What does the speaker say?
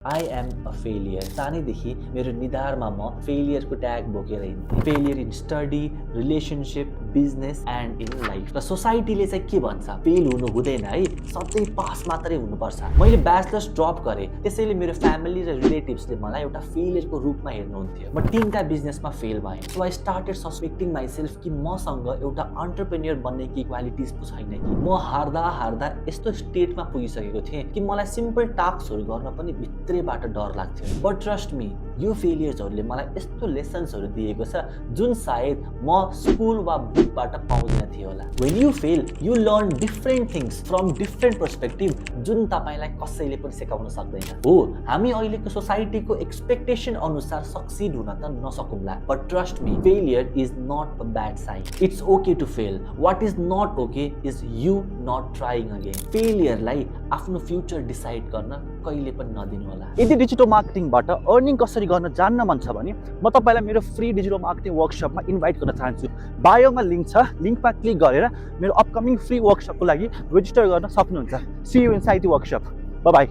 I am a failure. सानैदेखि मेरो निधारमा म फेलियरको ट्याग बोकेर हिँड्थेँ। Failure in study, relationship, business and in life. र सोसाइटीले चाहिँ के भन्छ? फेल हुनु हुँदैन है, सधैँ पास मात्रै हुनुपर्छ। मैले ब्याचलर्स ड्रप गरेँ, त्यसैले मेरो फ्यामिली र रिलेटिभ्सले मलाई एउटा फेलियरको रूपमा हेर्नुहुन्थ्यो। म 3टा बिजनेसमा फेल भएँ। सो आई स्टार्टेड सस्पेक्टिङ माइसेल्फ कि मसँग एउटा एन्टरप्रेन्योर बन्ने कि क्वालिटिज पो छैन कि। म हार्दा यस्तो स्टेटमा पुगिसकेको थिएँ कि मलाई सिम्पल टास्कहरू गर्न पनि भित्रैबाट डर लाग्थ्यो। बट ट्रस्ट मी, यो फेलियर्सहरूले मलाई यस्तो लेसन्सहरू दिएको छ जुन सायद म स्कुल वा बुकबाट पाउँदैन थिएँ होला। When you fail, you learn different things from different perspective जुन तपाईलाई कसैले पनि सिकाउन सक्दैन। हो, हामी अहिलेको सोसाइटीको एक्सपेक्टेसन अनुसार सक्सिड हुन त नसकौँला। But trust me, failure is not a bad sign. It's okay to fail. What is not okay is you not trying again. फेलियरलाई आफ्नो फ्युचर डिसाइड गर्न कहिले पनि नदिनु होला। यदि डिजिटल मार्केटिङबाट अर्निङ कसरी गर्न जान्न मन छ भने म तपाईलाई मेरो फ्री डिजिटल मार्केटिङ वर्कसपमा इन्भाइट गर्न चाहन्छु। बायोमा लिंक छ, लिंकमा क्लिक गरेर मेरो अपकमिङ फ्री वर्कसपको लागि रेजिस्टर गर्न सक्नुहुन्छ। See you inside the workshop. Bye by.